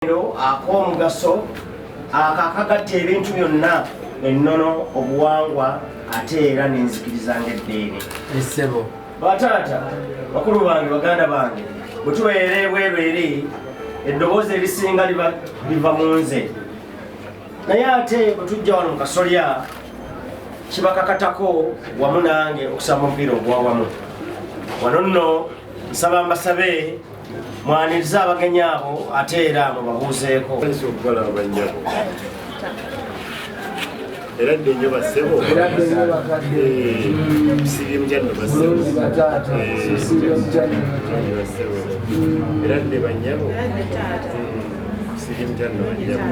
ak'omugaso akagatta ebintu byonna ennono obuwangwa ate era n'enzikiriza ng'eddiini. Essebo bataata bakulu bange baganda bange bwe tubeera ebweru eri eddoboozi erisinga liva mu nze, naye ate bwe tujja wano mu kasolya kibakakatako wamu nange okusaba omupiira ogwawamu. Wano nno nsaba mbasabe mwanirize abagenyi abo ate era mubabuuzeeko. Okukola abanyabo era ddennyo bassebo sirimu kyanno bassebo era dde banyabo sirimu kyanno banyabo.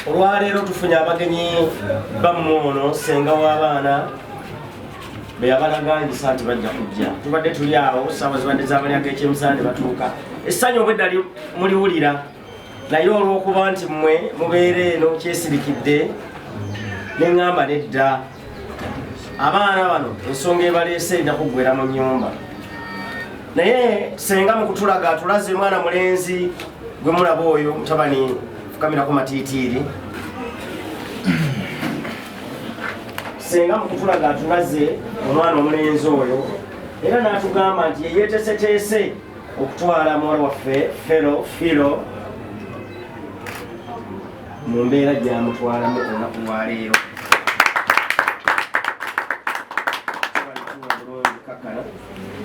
Olwaleero tufunye abagenyi bammwe ono senga w'abaana be yabalaganyisa nti bajja kujja. Tubadde tuli awo ssaawa zibadde z'abalyaga ekyemisana batuuka. Essanyu obwedda muliwulira, naye olw'okuba nti mmwe mubeera eno kyesirikidde ne ŋŋamba nedda abaana bano ensonga ebaleese ejja kuggwera mu nnyumba. Naye senga mu kutulaga atulaze mwana mulenzi gwe mulaba oyo mutabani fukamirako matiitiiri. Senga mu kutulaga atulaze omwana omulenzi oyo era n'atugamba nti yeyeeteeseteese okutwala muwala waffe Filo mu mbeera gy'amutwalamu olunaku lwaleero.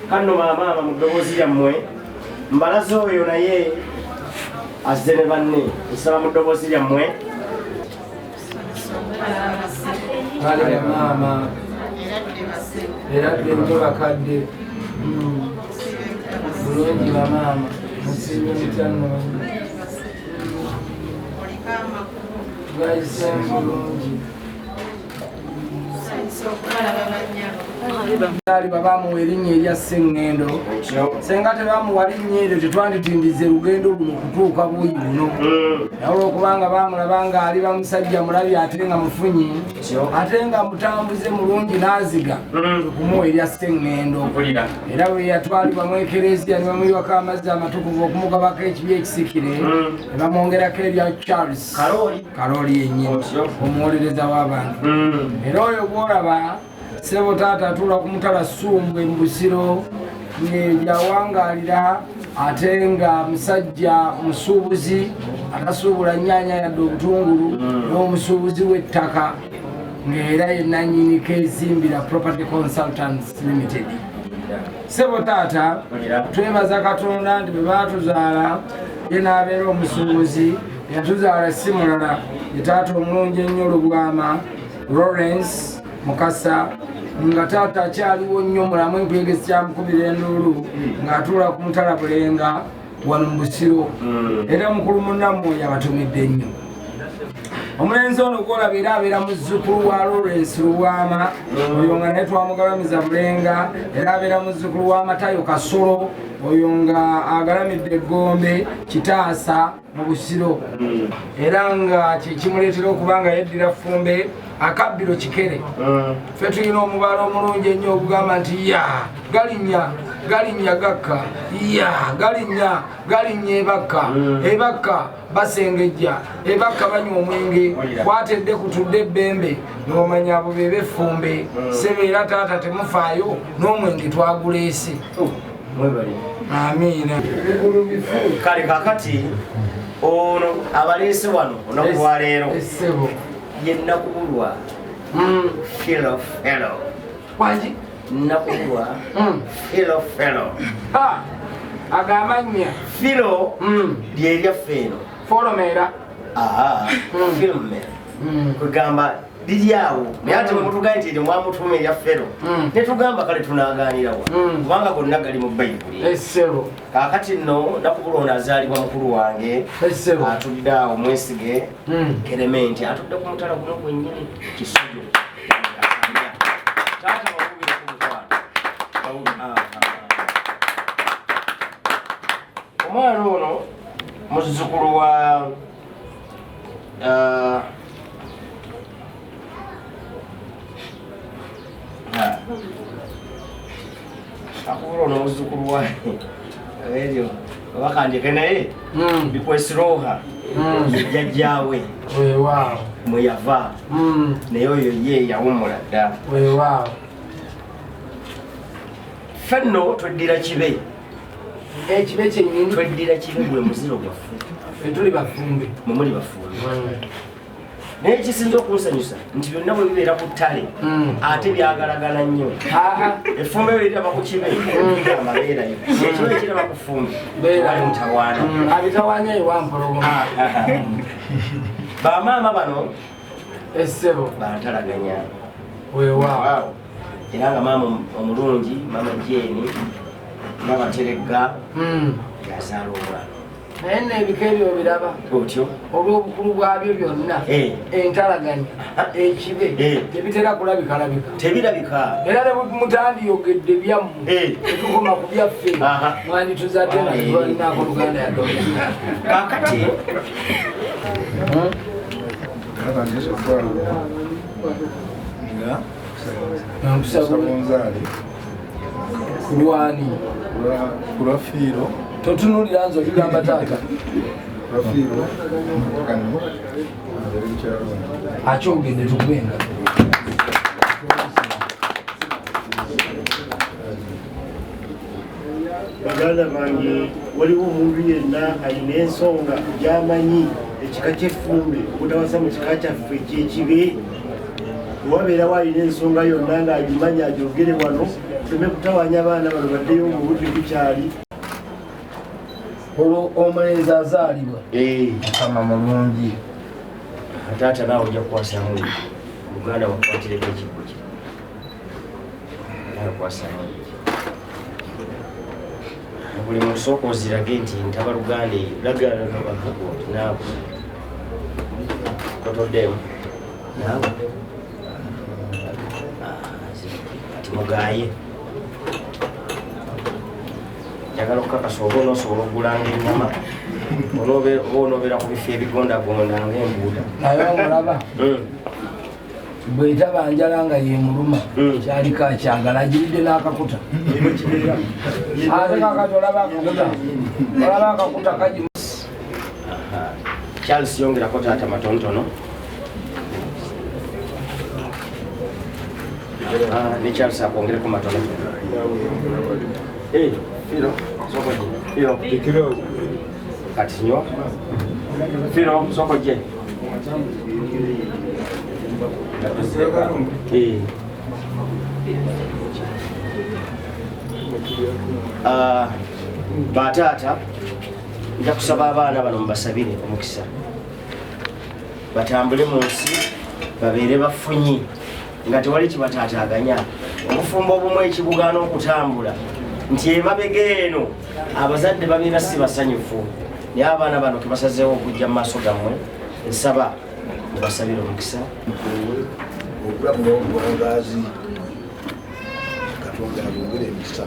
Kanno maamaama mu ddoboozi lyammwe mbalaze oyo naye azze ne banne nsaba mu ddoboozi lyammwe. kale maama era ddennyo bakadde bulungi bamaama musiibye mutyanno gayisemu bulungi babamuwa erinnya erya Sseŋŋendo. Senga tebamuwa linnya eryo tetwanditindize lugendo luno kutuuka buuyi buno, naye olwokubanga bamulaba nga ali bamusajja mulabi ate nga mufunyi ate nga mutambuze mulungi n'aziga okumuwa erya Sseŋŋendo. Era bwe yatwalibwa mu ekereziya ne bamuyiwako amazzi amatukuvu okumugabako ekibi ekisikire ne bamwongerako erya Charles Karooli yennyini omuwolereza w'abantu. Era oyo gw'olaba ssebo taata atuula ku mutala Ssumbwe mu Busiro ng'ejawangaalira ate nga musajja musuubuzi atasuubula nnyaanya yadde obutungulu n'omusuubuzi w'ettaka ng'era yennannyini keezimbira Property Consultants Limited. Ssebo taata twebaza Katonda nti bwe baatuzaala ye n'abeera omusuubuzi yatuzaala si mulala ye taata omulungi ennyo Lubwama Lawrence Mukasa nga taata akyaliwo nnyo mulamu enkuyegesi kyamukubira enduulu ng'atuula ku mutala Bulenga wano mu Busiro. Era mukulu munnammwe yabatumidde nnyo. Omulenzi ono gw'olaba era abeera muzzukulu wa Lawrence Lubwama oyo nga naye twamugabamiza Bulenga, era abeera muzzukulu wa Matayo Kasolo oyo nga agalamidde Egombe Kitaasa mu Busiro, era nga kyekimuleetera okuba nga yeddira Ffumbe Akabbiro Kikere. Ffe tulina omubala omulungi ennyo ogugamba nti galinnya gakka galinnya ebakka basengejja ebakka banywa omwenge kwatedde kutudde ebbembe n'omanya abo be b'Effumbe. Ssebo era taata temufaayo n'omwenge twaguleese. Amiina. Kale kakati ono abaleese wano olunaku lwaleero ye Nakubulwa Filo Wangi Nakubulwa Filo agamanya Filo ly'eryaffe eno Folomera Filomera kwegamba liri awo, naye ate bwe mutugaye nti eryo mwamutuuma erya Fero ne tugamba kale tunaaganirawa kubanga gonna gali mu Bayibuli. Essebo kaakati nno Nakubulwa ono azaalibwa mukulu wange atudde awo mwesige Kerementi atudde ku mutala guno gwennyini Kisujo. Taata bakubire ku mukwano. Omwana ono muzzukulu wa Nakubulwa ono muzzukulu wa ebyo bakandike naye bikwesiroha jajjawe weewaawo mwe yava naye oyo ye yawumula dda weewaawo ffe nno tweddira kibe ekibe kyennyini tweddira kibe gwe muziro gwaffe fetuli bafumbe mwemuli bafumbe naye ekisinza okunsanyusa nti byonna bwe bibeera ku ttale ate byagalagala nnyo effumbe bweriraba ku kibe amabeerayo ekibe ekiraba ku fumbe wali mutawaana abitawaanya ewampologoma bamaama bano essebo bantalaganya weewaawo era nga maama omulungi maama jeeni babateregga yazaala omwana naye neebika ebyo biraba otyo olw'obukulu bwabyo byonna entalaganya ekibe tebitera kulabikalabika tebirabika era ne mutandiyogedde byammwe tetukoma ku byaffe mwandituzadde nalinako luganda yadoa kakati kulwani kulafiiro totunulira nze obigamba taata kulafiiro kano akyogedde tukwenga baganda bange waliwo omuntu yenna alina ensonga gyamanyi ekika ky'effumbe obutawasa mu kika kyaffe ekyekibe owabeerawo alina ensonga yonna ng'agimanya agyogere wano tuleme kutawanya abaana bano baddeyo mu budde bukyali olwo omulenzi azaalibwa mukama mulungi taata naawe ojja kukwasamu muganda wakwatireko ekiggo kye nawe kwasamu buli muntu sooka ozirage nti ntaba luganda eyo lagalaaavugo naawe kotoddemu naawe kati mugaye njagala okukakasa oba onoosobola okugulanga ennyama oba onoobeera ku bifo ebigondagonda ngaembuuda naye omulaba bwetaba njala nga yemuluma kyaliko akyagala agiridde n'akakuta ate kakati olaba akakuta olaba akakuta kagimu Charles yongerako taata matonotono ne Charles akwongereko matonotono Firo, soko je. Firo. Kati nyo. Firo, soko je. Batata nja kusaba abaana bano mubasabire omukisa batambule mu nsi babeere bafunyi nga tewali kibataataaganya obufumbo obumu ekibugaana okutambula nti emabega eno abazadde babeera si basanyufu naye abaana bano kebasazeewo okujja mu maaso gammwe nsaba mubasabire omukisa obulamu n'obuwangaazi katonda abongere emikisa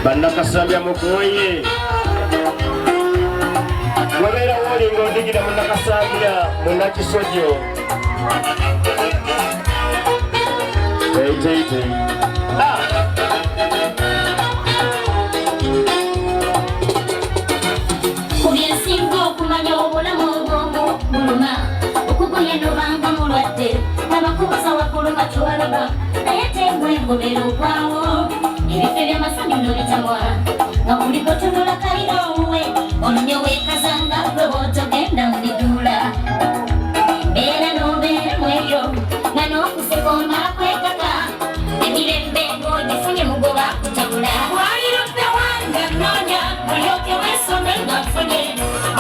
Bannakasambya mukoye wabeera wolinga odigira munnakasambya munnakisojo kubyensinga okumanya obulamu obw'omu buluma okugoye nobanga mulwadde nabakubuza wakuluma kyolaba naye tebwengobera okwawo ebifo by'amasanyu nobitamwa nga buli gotunula kalira owuwe olunye weekazanga gwe bootogenda mubiduula beera n'obeeremu ebyo nga n'okuseka omala kwekaka emirembe ng'ogifunye mugoba kutabula walirudde wanga noonya mulyoke weesome nga nfunye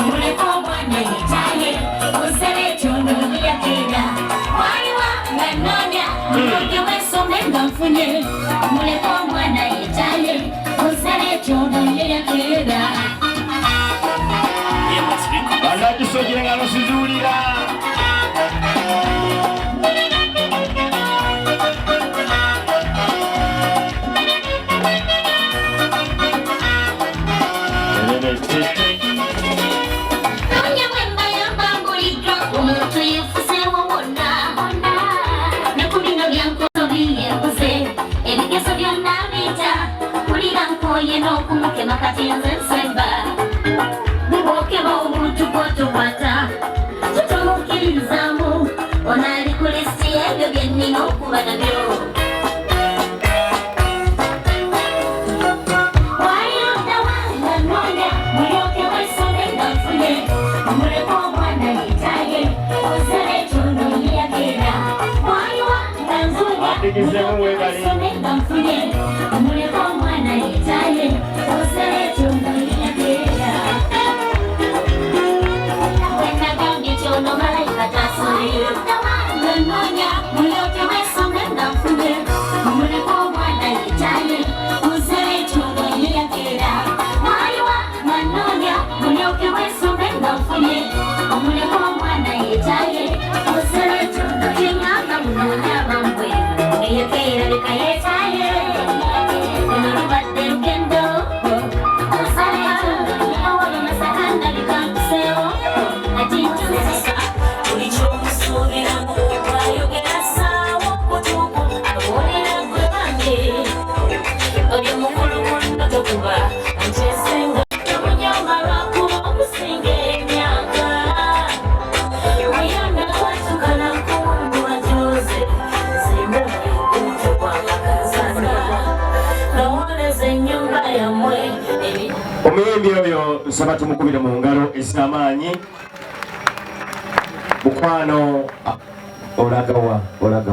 muleka omwana yetaye osala ekyondo yakeera waliwa nga noonya mulyoke weesome nga nfunye muleka omwana yetaye osala ekyondo yakeera bannakisoje nga nosizuulira noonya bwemba yambambuliddwa omuntu yeefuseewo wonna ne ku bino byankozo biyenguze ebigezo byonna biita kulira nkoye n'okumukema kati nze nsemba bubokeba omuntu gwotukwata tutomukkirizaamu ono ali ku lisiti y'ebyo byennina okuba nabyo walirudda wanga noonya mulyoke weesome nga nfunye omuleka omwana yetaye osala ekyondo yeyageera waliwa nga nzunya weesome nga nfunye omuleka omwana yetaye osala ekyondo yeyageera wenagambye kyono malayika tasolirudda wanga noonya mulyoke weesome nga nfunye omuleka omwana yetaye osala ekyondo yeyageera waliwa nga noonya mulyoke weesome nga nfunye omuleka omwana yetaye osala ekyondo kyenyanga munoonya bambwe eyakeera leka yetaye eno lubadde lugendo osala ekyondo awolo masakanda bikankuseewo ati ntusisa buli kyomusuubiramu wayogera saawo kutuuku awulira gwe bange oli mukulu muno tokuba ntesenga obunyama lwakuba okusinga emyaka wayonda watukala nkuwundu wajoze zimbula ekuutu kwamagazana lowoleza ennyumba yammwe omuyimbi oyo nsaba tumukubire mu ngalo ez'amaanyi mukwano olaga wa olaga